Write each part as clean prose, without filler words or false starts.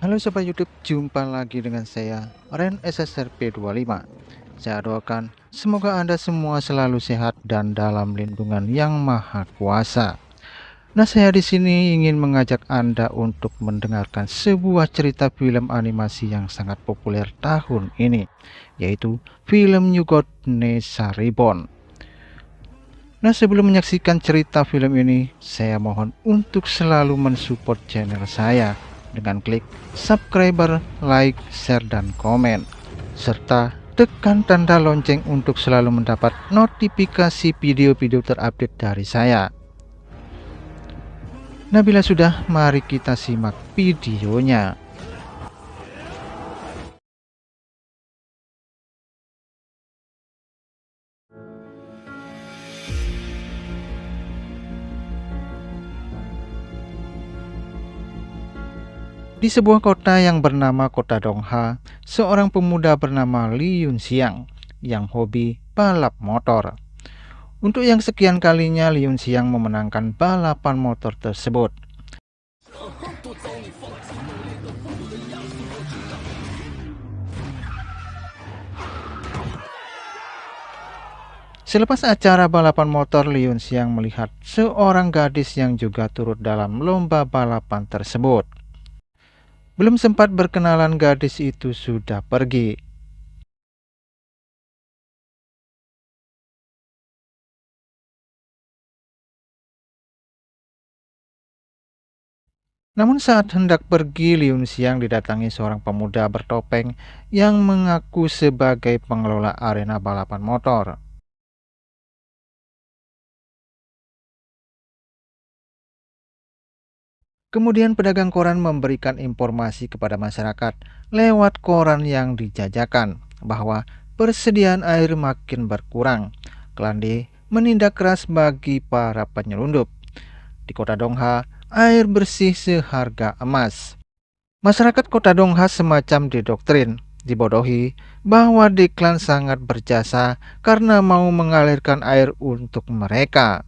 Halo Sobat YouTube, jumpa lagi dengan saya, Ren SSRP25. Saya doakan semoga Anda semua selalu sehat dan dalam lindungan Yang Maha Kuasa. Nah, saya di sini ingin mengajak Anda untuk mendengarkan sebuah cerita film animasi yang sangat populer tahun ini, yaitu film New God Nessa Reborn. Nah, sebelum menyaksikan cerita film ini, saya mohon untuk selalu mensupport channel saya dengan klik subscribe, like, share, dan komen, serta tekan tanda lonceng untuk selalu mendapat notifikasi video-video terupdate dari saya. Nah, bila sudah, mari kita simak videonya. Di sebuah kota yang bernama Kota Dongha, seorang pemuda bernama Li Yunxiang yang hobi balap motor. Untuk yang sekian kalinya, Li Yunxiang memenangkan balapan motor tersebut. Selepas acara balapan motor, Li Yunxiang melihat seorang gadis yang juga turut dalam lomba balapan tersebut. Belum sempat berkenalan, gadis itu sudah pergi. Namun saat hendak pergi, Li Yunxiang didatangi seorang pemuda bertopeng yang mengaku sebagai pengelola arena balapan motor. Kemudian pedagang koran memberikan informasi kepada masyarakat lewat koran yang dijajakan bahwa persediaan air makin berkurang. Klandi menindak keras bagi para penyelundup. Di Kota Dongha, air bersih seharga emas. Masyarakat Kota Dongha semacam didoktrin, dibodohi bahwa Deklan sangat berjasa karena mau mengalirkan air untuk mereka.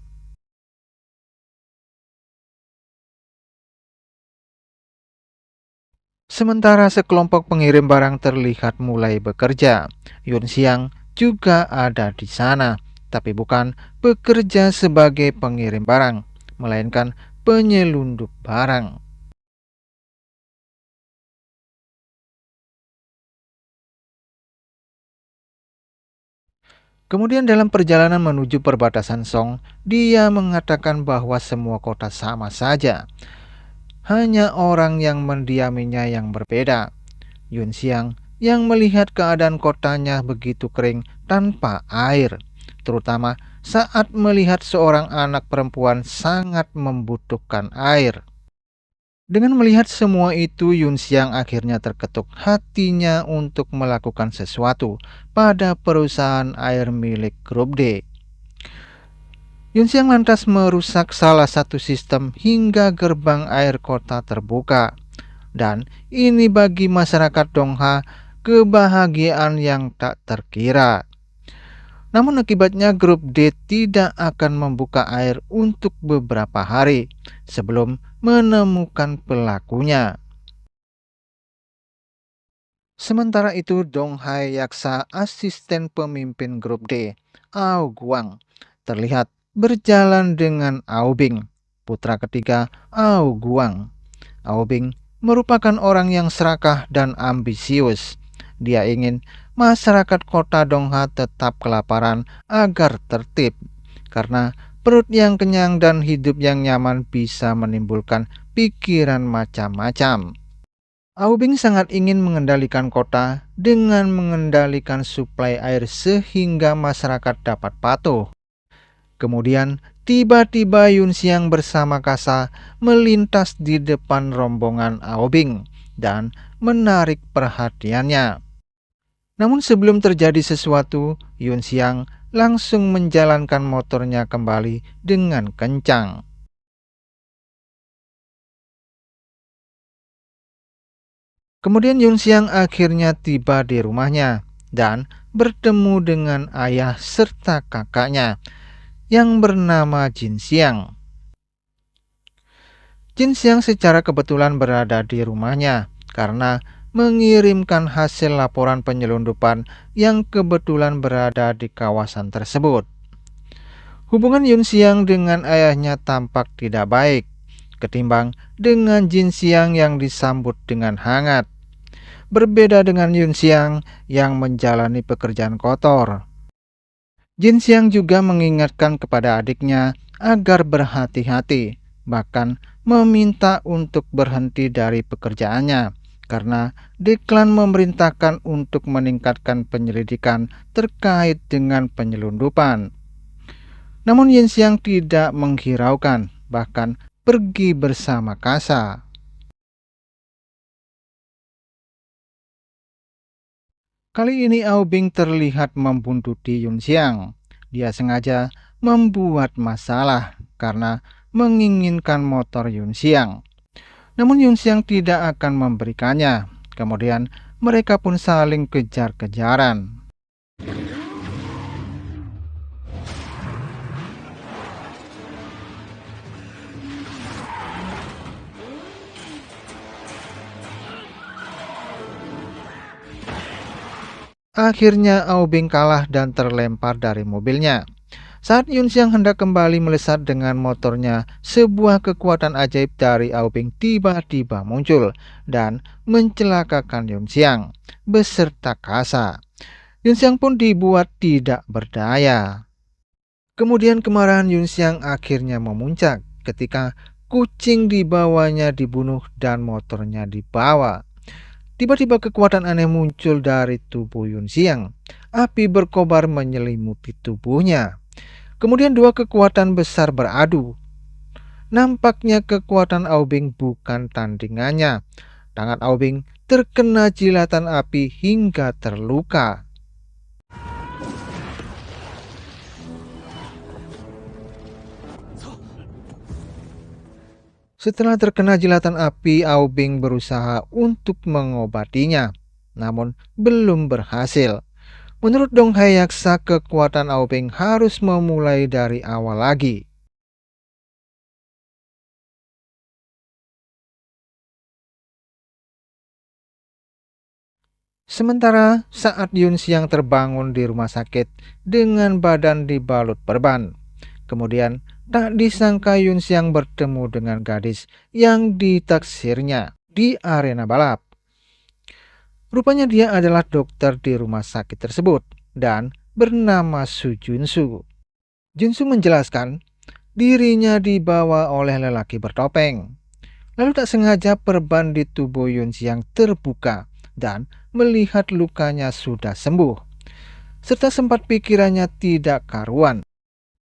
Sementara sekelompok pengirim barang terlihat mulai bekerja. Yunxiang juga ada di sana, tapi bukan bekerja sebagai pengirim barang, melainkan penyelundup barang. Kemudian dalam perjalanan menuju perbatasan Song, dia mengatakan bahwa semua kota sama saja. Hanya orang yang mendiaminya yang berbeda. Yunxiang yang melihat keadaan kotanya begitu kering tanpa air, terutama saat melihat seorang anak perempuan sangat membutuhkan air. Dengan melihat semua itu, Yunxiang akhirnya terketuk hatinya untuk melakukan sesuatu pada perusahaan air milik Grup D. Yunxiang lantas merusak salah satu sistem hingga gerbang air kota terbuka. Dan ini bagi masyarakat Dongha kebahagiaan yang tak terkira. Namun akibatnya Grup D tidak akan membuka air untuk beberapa hari sebelum menemukan pelakunya. Sementara itu, Dong Hai Yaksa, asisten pemimpin Grup D, Ao Guang, terlihat berjalan dengan Ao Bing, putra ketiga Ao Guang. Ao Bing merupakan orang yang serakah dan ambisius. Dia ingin masyarakat kota Dongha tetap kelaparan agar tertib, karena perut yang kenyang dan hidup yang nyaman bisa menimbulkan pikiran macam-macam. Aubing sangat ingin mengendalikan kota dengan mengendalikan suplai air sehingga masyarakat dapat patuh. Kemudian tiba-tiba Yunxiang bersama Kasa melintas di depan rombongan Aobing dan menarik perhatiannya. Namun sebelum terjadi sesuatu, Yunxiang langsung menjalankan motornya kembali dengan kencang. Kemudian Yunxiang akhirnya tiba di rumahnya dan bertemu dengan ayah serta kakaknya yang bernama Jin Xiang. Jin Xiang secara kebetulan berada di rumahnya karena mengirimkan hasil laporan penyelundupan yang kebetulan berada di kawasan tersebut. Hubungan Yun Xiang dengan ayahnya tampak tidak baik, ketimbang dengan Jin Xiang yang disambut dengan hangat. Berbeda dengan Yun Xiang yang menjalani pekerjaan kotor, Jin Xiang juga mengingatkan kepada adiknya agar berhati-hati, bahkan meminta untuk berhenti dari pekerjaannya karena Deklan memerintahkan untuk meningkatkan penyelidikan terkait dengan penyelundupan. Namun Yin Xiang tidak menghiraukan, bahkan pergi bersama Kasa. Kali ini Aobing terlihat membuntuti Yun Xiang. Dia sengaja membuat masalah karena menginginkan motor Yun Xiang. Namun Yun Xiang tidak akan memberikannya. Kemudian mereka pun saling kejar-kejaran. Akhirnya Aobing kalah dan terlempar dari mobilnya. Saat Yun Xiang hendak kembali melesat dengan motornya, sebuah kekuatan ajaib dari Aobing tiba-tiba muncul dan mencelakakan Yun Xiang beserta Kasa. Yun Xiang pun dibuat tidak berdaya. Kemudian kemarahan Yun Xiang akhirnya memuncak ketika kucing dibawanya dibunuh dan motornya dibawa. Tiba-tiba kekuatan aneh muncul dari tubuh Yun Xiang. Api berkobar menyelimuti tubuhnya. Kemudian dua kekuatan besar beradu. Nampaknya kekuatan Aobing bukan tandingannya. Tangan Aobing terkena jilatan api hingga terluka. Setelah terkena jilatan api, Aobing berusaha untuk mengobatinya, namun belum berhasil. Menurut Dong Hai Yaksa, kekuatan Aobing harus memulai dari awal lagi. Sementara saat Yun Xiang terbangun di rumah sakit dengan badan dibalut perban, kemudian tak disangka Yun Xiang bertemu dengan gadis yang ditaksirnya di arena balap. Rupanya dia adalah dokter di rumah sakit tersebut dan bernama Su Junsu. Junsu menjelaskan dirinya dibawa oleh lelaki bertopeng. Lalu tak sengaja perban di tubuh Yun Xiang terbuka dan melihat lukanya sudah sembuh, serta sempat pikirannya tidak karuan.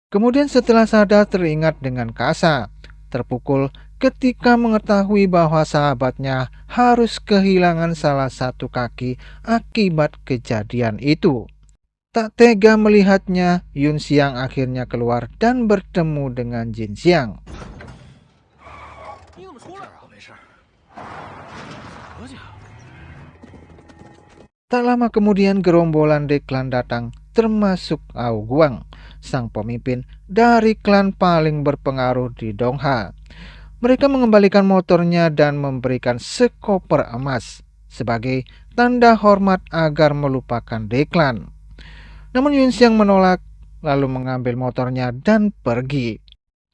Kemudian setelah sadar teringat dengan Kasa, terpukul ketika mengetahui bahwa sahabatnya harus kehilangan salah satu kaki akibat kejadian itu. Tak tega melihatnya, Yun Xiang akhirnya keluar dan bertemu dengan Jin Xiang. Tak lama kemudian gerombolan Deklan datang, termasuk Ao Guang, sang pemimpin dari klan paling berpengaruh di Dongha. Mereka mengembalikan motornya dan memberikan sekoper emas sebagai tanda hormat agar melupakan Deklan. Namun Yun Xiang menolak, lalu mengambil motornya dan pergi.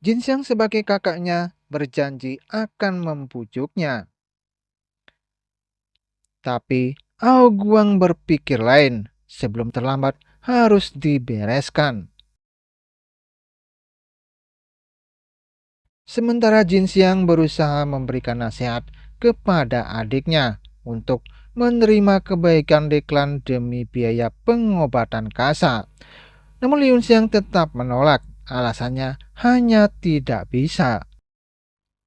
Jin Xiang sebagai kakaknya berjanji akan membujuknya. Tapi Ao Guang berpikir lain, sebelum terlambat harus dibereskan. Sementara Jin Xiang berusaha memberikan nasihat kepada adiknya untuk menerima kebaikan Deklan demi biaya pengobatan Kasa. Namun Yun Xiang tetap menolak, alasannya hanya tidak bisa.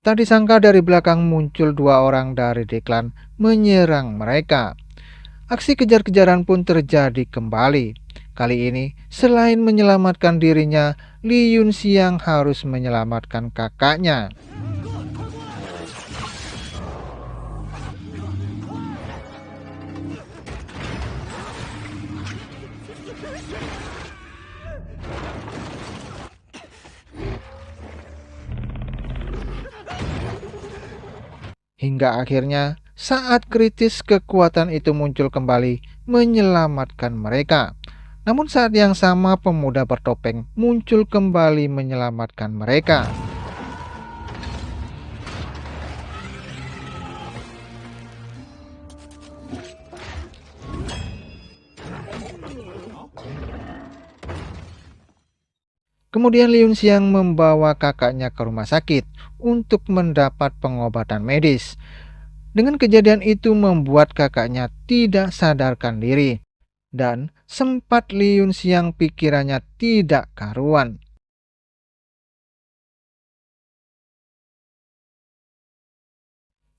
Tak disangka dari belakang muncul dua orang dari Deklan menyerang mereka. Aksi kejar-kejaran pun terjadi kembali. Kali ini, selain menyelamatkan dirinya, Li Yun Xiang harus menyelamatkan kakaknya. Hingga akhirnya Saat kritis, kekuatan itu muncul kembali menyelamatkan mereka. Namun saat yang sama, pemuda bertopeng muncul kembali menyelamatkan mereka. Kemudian Liun Xiang membawa kakaknya ke rumah sakit untuk mendapat pengobatan medis. Dengan kejadian itu membuat kakaknya tidak sadarkan diri, dan sempat Liun Xiang pikirannya tidak karuan.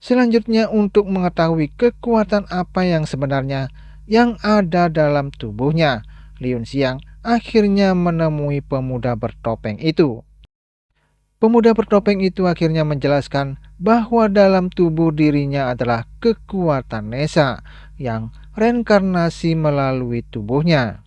Selanjutnya, untuk mengetahui kekuatan apa yang sebenarnya yang ada dalam tubuhnya, Liun Xiang akhirnya menemui pemuda bertopeng itu. Pemuda bertopeng itu akhirnya menjelaskan bahwa dalam tubuh dirinya adalah kekuatan Nesa yang reinkarnasi melalui tubuhnya.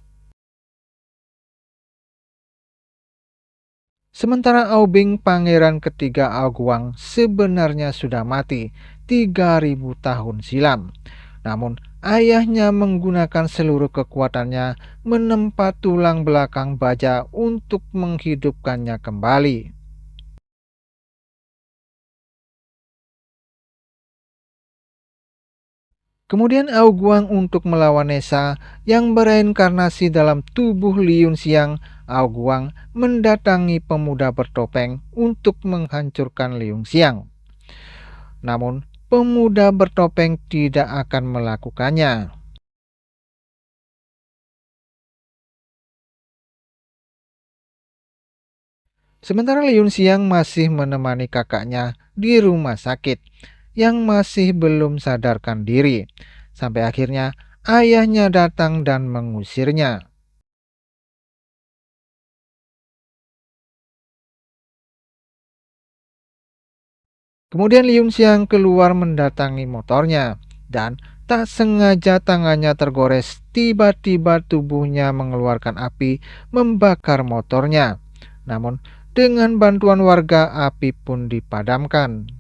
Sementara Aubing, pangeran ketiga Aoguang, sebenarnya sudah mati 3000 tahun silam. Namun ayahnya menggunakan seluruh kekuatannya menempa tulang belakang baja untuk menghidupkannya kembali. Kemudian Aoguang untuk melawan Nesa yang bereinkarnasi dalam tubuh Liun Xiang, Aoguang mendatangi pemuda bertopeng untuk menghancurkan Liun Xiang. Namun pemuda bertopeng tidak akan melakukannya. Sementara Liun Xiang masih menemani kakaknya di rumah sakit yang masih belum sadarkan diri. Sampai akhirnya ayahnya datang dan mengusirnya. Kemudian Liun Xiang keluar mendatangi motornya, dan tak sengaja tangannya tergores. Tiba-tiba tubuhnya mengeluarkan api membakar motornya. Namun dengan bantuan warga, api pun dipadamkan.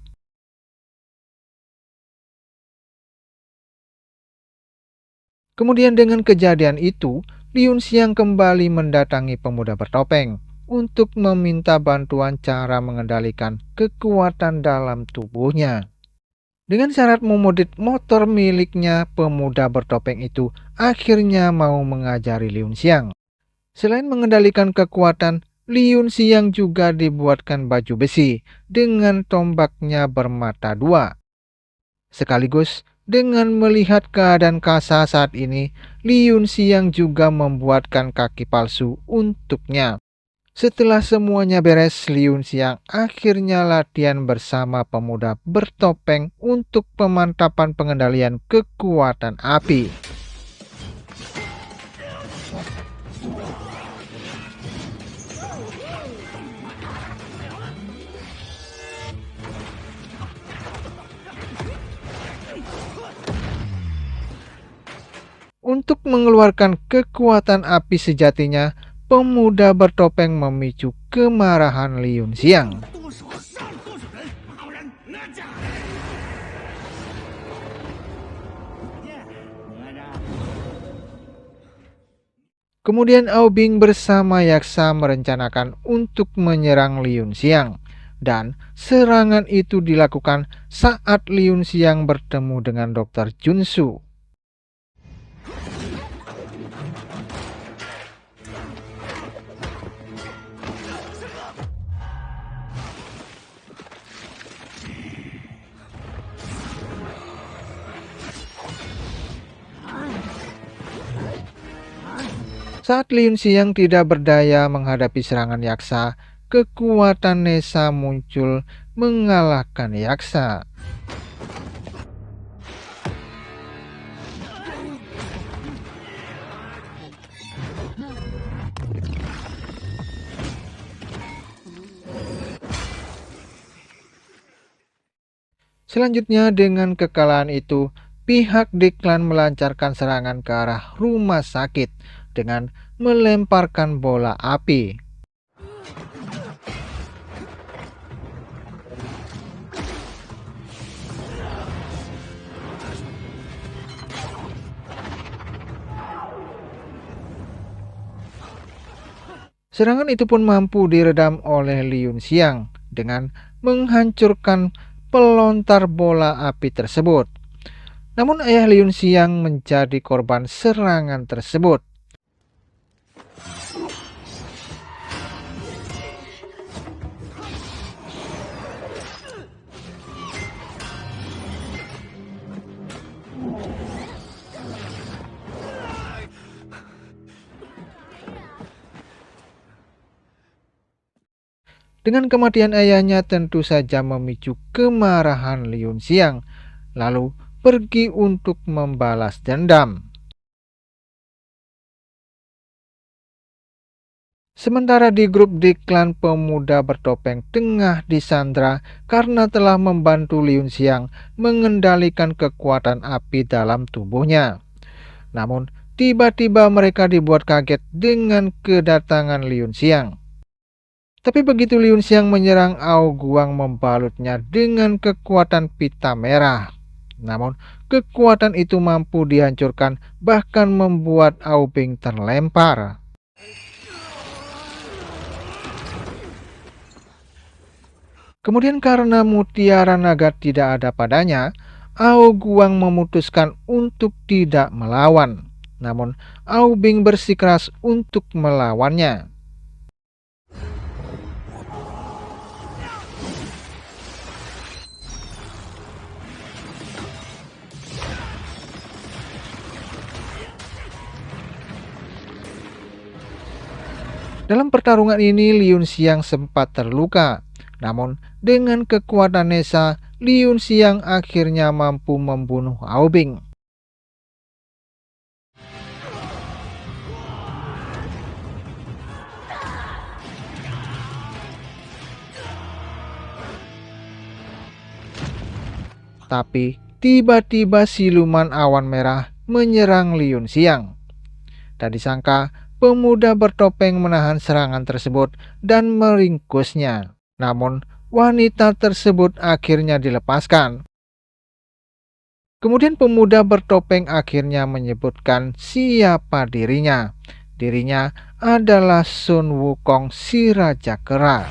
Kemudian dengan kejadian itu, Liun Xiang kembali mendatangi pemuda bertopeng untuk meminta bantuan cara mengendalikan kekuatan dalam tubuhnya. Dengan syarat memodif motor miliknya, pemuda bertopeng itu akhirnya mau mengajari Liun Xiang. Selain mengendalikan kekuatan, Liun Xiang juga dibuatkan baju besi dengan tombaknya bermata dua. Sekaligus dengan melihat keadaan Kasa saat ini, Liun Xiang juga membuatkan kaki palsu untuknya. Setelah semuanya beres, Liun Xiang akhirnya latihan bersama pemuda bertopeng untuk pemantapan pengendalian kekuatan api. Untuk mengeluarkan kekuatan api sejatinya, pemuda bertopeng memicu kemarahan Liun Xiang. Kemudian Aobing bersama Yaksa merencanakan untuk menyerang Liun Xiang. Dan serangan itu dilakukan saat Liun Xiang bertemu dengan Dr. Junsu. Saat Liun Xiang tidak berdaya menghadapi serangan Yaksa, kekuatan Nesa muncul mengalahkan Yaksa. Selanjutnya, dengan kekalahan itu, pihak Deklan melancarkan serangan ke arah rumah sakit dengan melemparkan bola api. Serangan itu pun mampu diredam oleh Liun Xiang dengan menghancurkan pelontar bola api tersebut. Namun ayah Liun Xiang menjadi korban serangan tersebut. Dengan kematian ayahnya tentu saja memicu kemarahan Liun Xiang, lalu pergi untuk membalas dendam. Sementara di grup di klan pemuda bertopeng tengah disandra karena telah membantu Liun Xiang mengendalikan kekuatan api dalam tubuhnya. Namun, tiba-tiba mereka dibuat kaget dengan kedatangan Liun Xiang. Tapi begitu Liun Xiang menyerang, Ao Guang membalutnya dengan kekuatan pita merah. Namun, kekuatan itu mampu dihancurkan, bahkan membuat Ao Bing terlempar. Kemudian karena mutiara naga tidak ada padanya, Ao Guang memutuskan untuk tidak melawan. Namun, Ao Bing bersikeras untuk melawannya. Dalam pertarungan ini, Liun Xiang sempat terluka. Namun, dengan kekuatan Nesa, Liun Xiang akhirnya mampu membunuh Ao Bing. Tapi, tiba-tiba siluman awan merah menyerang Liun Xiang. Tak disangka, pemuda bertopeng menahan serangan tersebut dan meringkusnya. Namun, wanita tersebut akhirnya dilepaskan. Kemudian pemuda bertopeng akhirnya menyebutkan siapa dirinya. Dirinya adalah Sun Wukong si Raja Kera.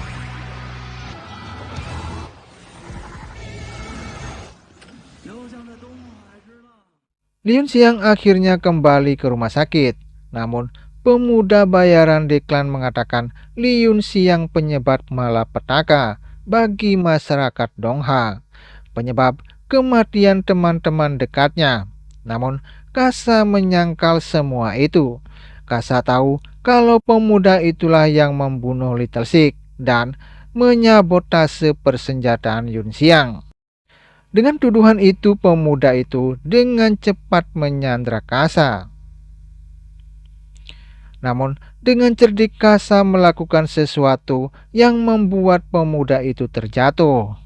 Liun Xiang akhirnya kembali ke rumah sakit. Namun, pemuda bayaran di klan mengatakan Liun Xiang penyebab malapetaka bagi masyarakat Dongha, penyebab kematian teman-teman dekatnya. Namun, Kasa menyangkal semua itu. Kasa tahu kalau pemuda itulah yang membunuh Little Six dan menyabotase persenjataan Yun Xiang. Dengan tuduhan itu, pemuda itu dengan cepat menyandra Kasa. Namun, dengan cerdik Kasa melakukan sesuatu yang membuat pemuda itu terjatuh.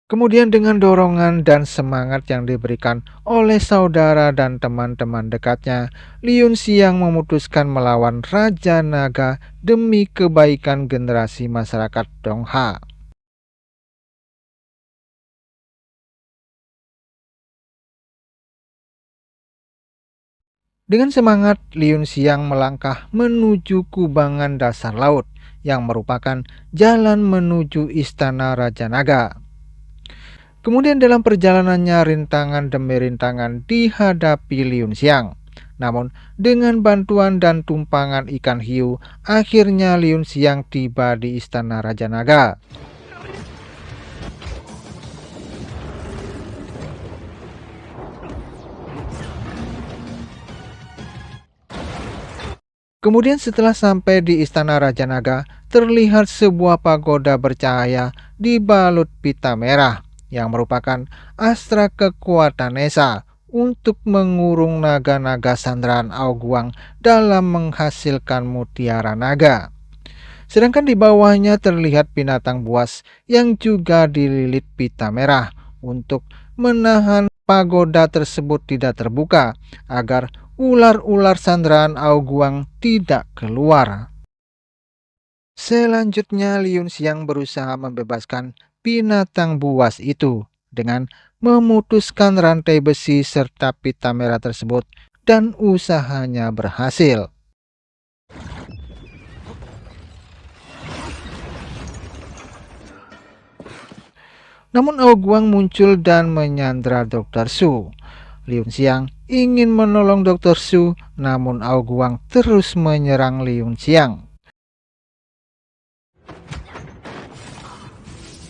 Kemudian dengan dorongan dan semangat yang diberikan oleh saudara dan teman-teman dekatnya, Liun Xiang memutuskan melawan Raja Naga demi kebaikan generasi masyarakat Dongha. Dengan semangat, Liun Xiang melangkah menuju kubangan dasar laut yang merupakan jalan menuju istana Raja Naga. Kemudian dalam perjalanannya rintangan demi rintangan dihadapi Liun Xiang. Namun dengan bantuan dan tumpangan ikan hiu, akhirnya Liun Xiang tiba di istana Raja Naga. Kemudian setelah sampai di istana Raja Naga, terlihat sebuah pagoda bercahaya dibalut pita merah yang merupakan astra kekuatan Nesa untuk mengurung naga-naga sandaran Ao Guang dalam menghasilkan mutiara naga. Sedangkan di bawahnya terlihat binatang buas yang juga dililit pita merah untuk menahan pagoda tersebut tidak terbuka agar ular-ular sandaran Ao Guang tidak keluar. Selanjutnya Liun Xiang berusaha membebaskan binatang buas itu dengan memutuskan rantai besi serta pita merah tersebut dan usahanya berhasil. Namun Aoguang muncul dan menyandra Dr. Su. Liun Xiang ingin menolong Dr. Su, namun Aoguang terus menyerang Liun Xiang.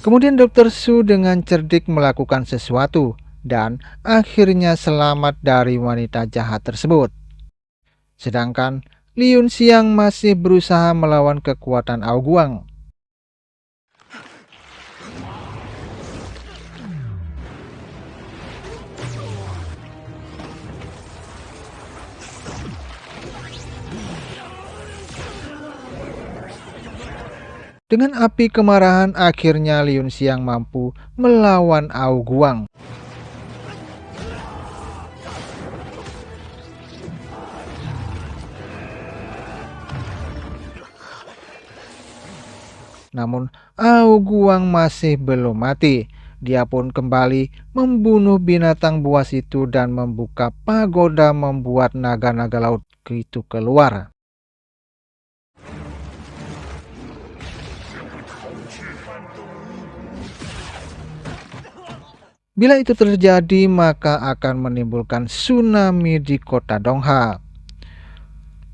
Kemudian Dr. Su dengan cerdik melakukan sesuatu dan akhirnya selamat dari wanita jahat tersebut. Sedangkan Liun Xiang masih berusaha melawan kekuatan Aoguang. Dengan api kemarahan, akhirnya Liun Xiang mampu melawan Aoguang. Namun Aoguang masih belum mati. Dia pun kembali membunuh binatang buas itu dan membuka pagoda membuat naga-naga laut itu keluar. Bila itu terjadi, maka akan menimbulkan tsunami di kota Dongha.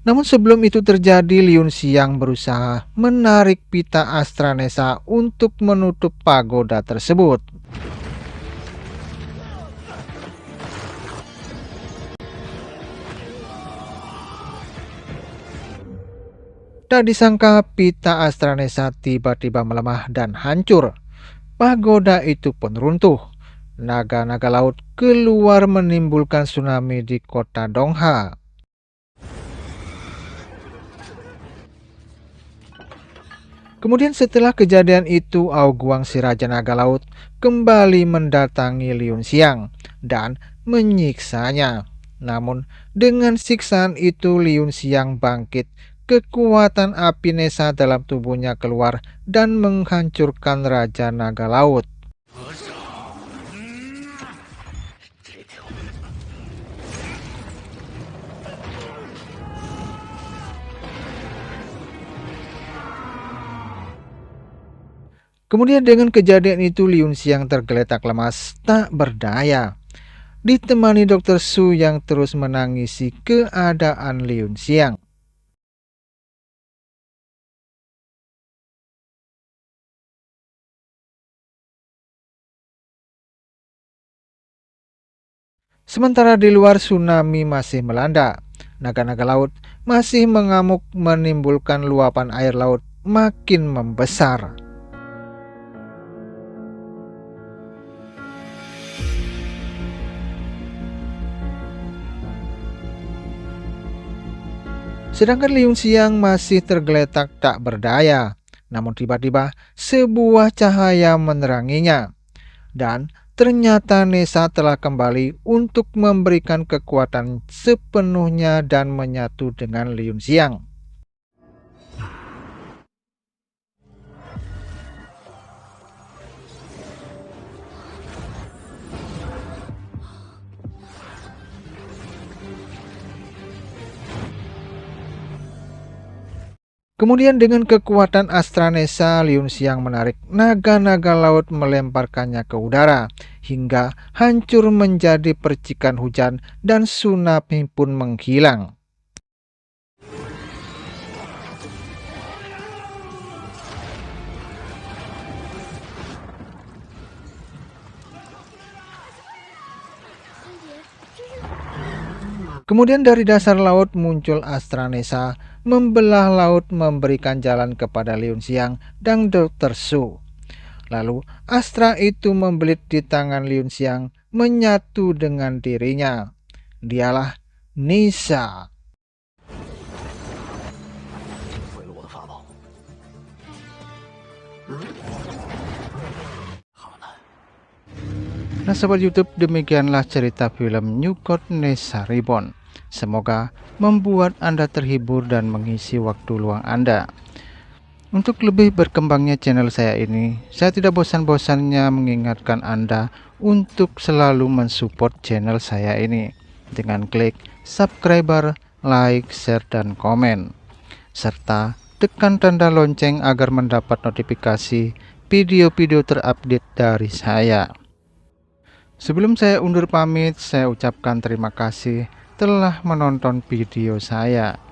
Namun sebelum itu terjadi, Liun Xiang berusaha menarik pita Astranesa untuk menutup pagoda tersebut. Tak disangka pita Astranesa tiba-tiba melemah dan hancur. Pagoda itu pun runtuh. Naga-naga laut keluar menimbulkan tsunami di kota Dongha. Kemudian setelah kejadian itu, Aoguang si Raja Naga Laut kembali mendatangi Liun Xiang dan menyiksanya. Namun dengan siksaan itu Liun Xiang bangkit, kekuatan api Nesa dalam tubuhnya keluar dan menghancurkan Raja Naga Laut. Kemudian dengan kejadian itu Liun Xiang tergeletak lemas tak berdaya, ditemani Dr. Su yang terus menangisi keadaan Liun Xiang. Sementara di luar tsunami masih melanda, naga-naga laut masih mengamuk menimbulkan luapan air laut makin membesar. Sedangkan Liun Xiang masih tergeletak tak berdaya. Namun tiba-tiba sebuah cahaya meneranginya. Dan ternyata Nesa telah kembali untuk memberikan kekuatan sepenuhnya dan menyatu dengan Liun Xiang. Kemudian dengan kekuatan Astranesa, Liun Xiang menarik naga-naga laut melemparkannya ke udara, hingga hancur menjadi percikan hujan dan tsunami pun menghilang. Kemudian dari dasar laut muncul Astranesa, membelah laut memberikan jalan kepada Liun Xiang dan Dr. Su. Lalu Astra itu membelit di tangan Liun Xiang, menyatu dengan dirinya. Dialah Nisa. Nah sobat YouTube, demikianlah cerita film New Code Nessa Reborn. Semoga membuat Anda terhibur dan mengisi waktu luang Anda. Untuk lebih berkembangnya channel saya ini, saya tidak bosan-bosannya mengingatkan Anda untuk selalu mensupport channel saya ini. dengan klik subscriber, like, share, dan komen. Serta tekan tanda lonceng agar mendapat notifikasi video-video terupdate dari saya. Sebelum saya undur pamit, saya ucapkan terima kasih telah menonton video saya.